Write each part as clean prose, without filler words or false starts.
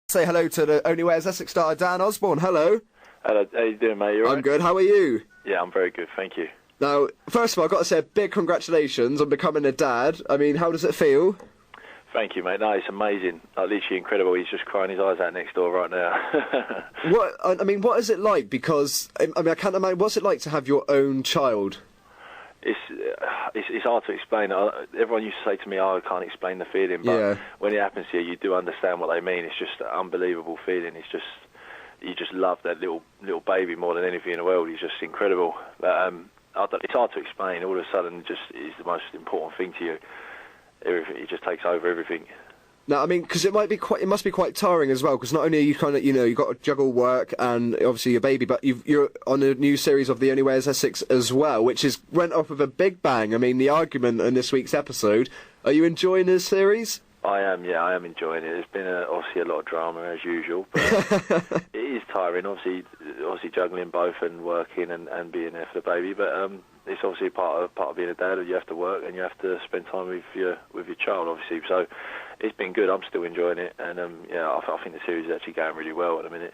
Say hello to the Only Way as Essex star, Dan Osborne. Hello. Hello, how you doing, mate? You all right? I'm good. How are you? Yeah, I'm very good, thank you. Now, first of all, I've got to say a big congratulations on becoming a dad. I mean, how does it feel? Thank you, mate. No, it's amazing. Like, literally incredible. He's just crying his eyes out next door right now. What is it like? Because, I can't imagine, what's it like to have your own child? It's hard to explain. Everyone used to say to me, I can't explain the feeling, but when it happens to you, you do understand what they mean. It's just an unbelievable feeling. It's just, you just love that little baby more than anything in the world. He's just incredible. But it's hard to explain. All of a sudden, just is the most important thing to you. Everything, it just takes over everything. No, I mean, because it must be quite tiring as well, because not only are you kind of, you've got to juggle work and obviously your baby, but you're on a new series of The Only Way is Essex as well, which went off with a big bang. I mean, the argument in this week's episode. Are you enjoying this series? I am enjoying it. There's been obviously a lot of drama as usual, but it is tiring. Obviously juggling both and working and being there for the baby, but it's obviously part of being a dad. You have to work and you have to spend time with your child, obviously. So it's been good. I'm still enjoying it, and I think the series is actually going really well at the minute.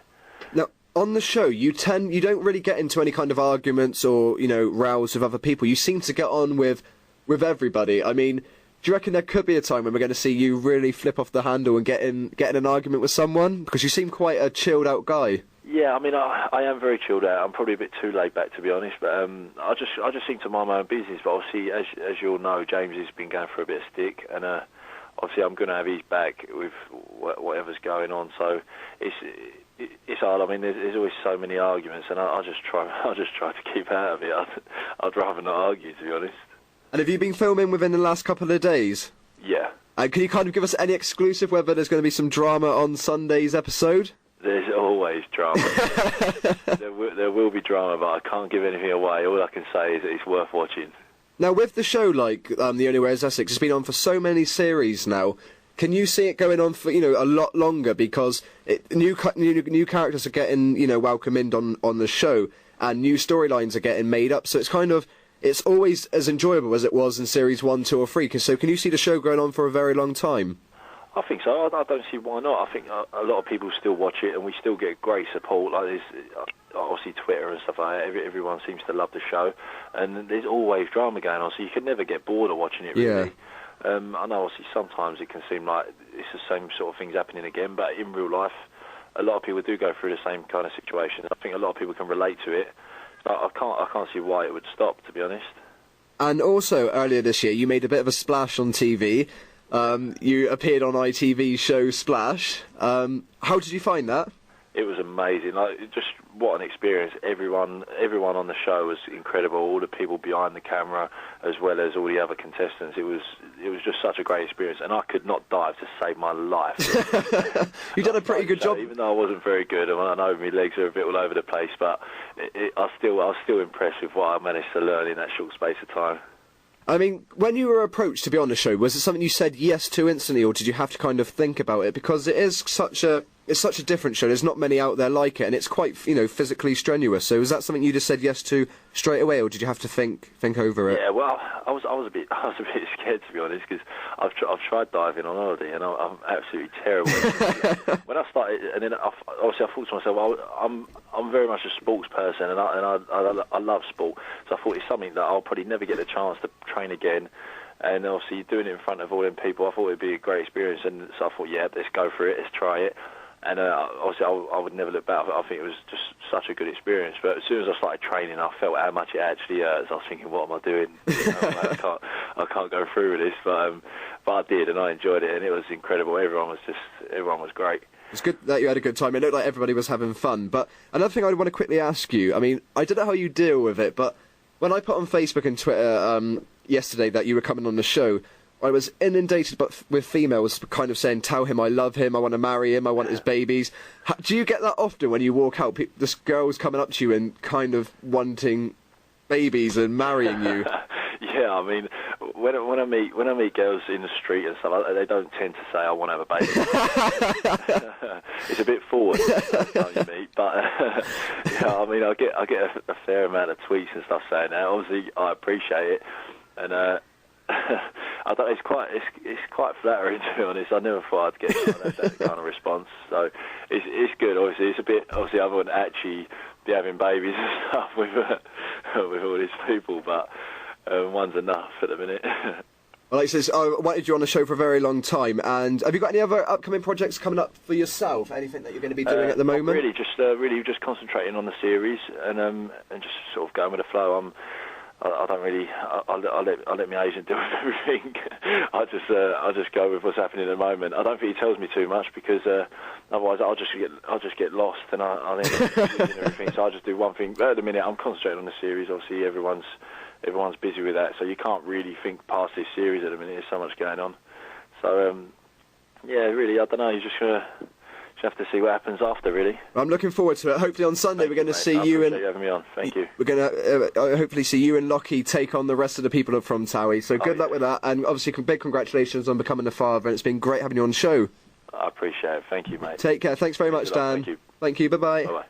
Now, on the show, you don't really get into any kind of arguments or rows with other people. You seem to get on with everybody. I mean, do you reckon there could be a time when we're going to see you really flip off the handle and get in an argument with someone? Because you seem quite a chilled out guy. Yeah, I mean, I am very chilled out. I'm probably a bit too laid back, to be honest, but I just seem to mind my own business. But obviously, as you all know, James has been going for a bit of stick, and obviously I'm going to have his back with whatever's going on. So it's hard. I mean, there's always so many arguments, and I just try to keep out of it. I'd rather not argue, to be honest. And have you been filming within the last couple of days? Yeah. And can you kind of give us any exclusive whether there's going to be some drama on Sunday's episode? There's always drama. there will be drama, but I can't give anything away. All I can say is that it's worth watching. Now, with the show, like The Only Way is Essex, it's been on for so many series now. Can you see it going on for a lot longer, because new characters are getting welcomed on the show, and new storylines are getting made up. So it's always as enjoyable as it was in series 1, 2 or 3. So can you see the show going on for a very long time? I think so. I don't see why not. I think a lot of people still watch it, and we still get great support. Like, there's obviously Twitter and stuff like that. Everyone seems to love the show, and there's always drama going on, so you can never get bored of watching it, really. Yeah. I know, obviously, sometimes it can seem like it's the same sort of things happening again, but in real life, a lot of people do go through the same kind of situation. I think a lot of people can relate to it. I can't see why it would stop, to be honest. And also, earlier this year, you made a bit of a splash on TV. You appeared on ITV's show Splash. How did you find that? It was amazing. Just what an experience. Everyone on the show was incredible. All the people behind the camera, as well as all the other contestants. It was just such a great experience, and I could not dive to save my life. You've done a pretty good job. Even though I wasn't very good, and I know my legs are a bit all over the place, but I was still impressed with what I managed to learn in that short space of time. I mean, when you were approached to be on the show, was it something you said yes to instantly, or did you have to kind of think about it? Because it's such a different show. There's not many out there like it, and it's quite, physically strenuous. So was that something you just said yes to straight away, or did you have to think over it? Yeah, well, I was a bit scared, to be honest, because I've tried diving on holiday, and I'm absolutely terrible. When I started, and then obviously I thought to myself, well, I'm very much a sports person, and I love sport. So I thought it's something that I'll probably never get the chance to train again. And obviously doing it in front of all them people, I thought it'd be a great experience. And so I thought, yeah, let's go for it, let's try it. And obviously I would never look back. I think it was just such a good experience. But as soon as I started training, I felt how much it actually hurts. I was thinking, what am I doing? I can't go through with this. But I did, and I enjoyed it, and it was incredible. Everyone was great. It's good that you had a good time. It looked like everybody was having fun. But another thing I want to quickly ask you, I mean, I don't know how you deal with it, but when I put on Facebook and Twitter yesterday that you were coming on the show, I was inundated with females kind of saying, tell him I love him, I want to marry him, I want his babies. Do you get that often when you walk out, this girls coming up to you and kind of wanting babies and marrying you? Yeah, I mean, when I meet girls in the street and stuff, they don't tend to say I want to have a baby. It's a bit forward the time you meet, but yeah, I mean, I get a fair amount of tweets and stuff saying that. Obviously, I appreciate it, and I don't. It's quite flattering, to be honest. I never thought I'd get that kind of response. So it's good. Obviously, it's a bit. Obviously, I wouldn't actually be having babies and stuff with all these people, but one's enough at the minute. Well, like I says, I wanted you on the show for a very long time, and have you got any other upcoming projects coming up for yourself? Anything that you're going to be doing at the moment? Really, just concentrating on the series and just sort of going with the flow. I don't really. I'll let my agent do everything. I just go with what's happening at the moment. I don't think he tells me too much because otherwise I'll just get lost and I'll end up losing everything. So I just do one thing. But at the minute, I'm concentrating on the series. Obviously, everyone's busy with that, so you can't really think past this series at the minute. There's so much going on. So yeah, really, I don't know. You just have to see what happens after, really. I'm looking forward to it. Hopefully on Sunday we're going to see you and... having me on. Thank you. We're going to hopefully see you and Lockie take on the rest of the people from Towie. So good luck with that, and obviously big congratulations on becoming a father, and it's been great having you on the show. I appreciate it. Thank you, mate. Take care. Thanks very much, Dan. Thank you. Thank you. Bye-bye. Bye-bye.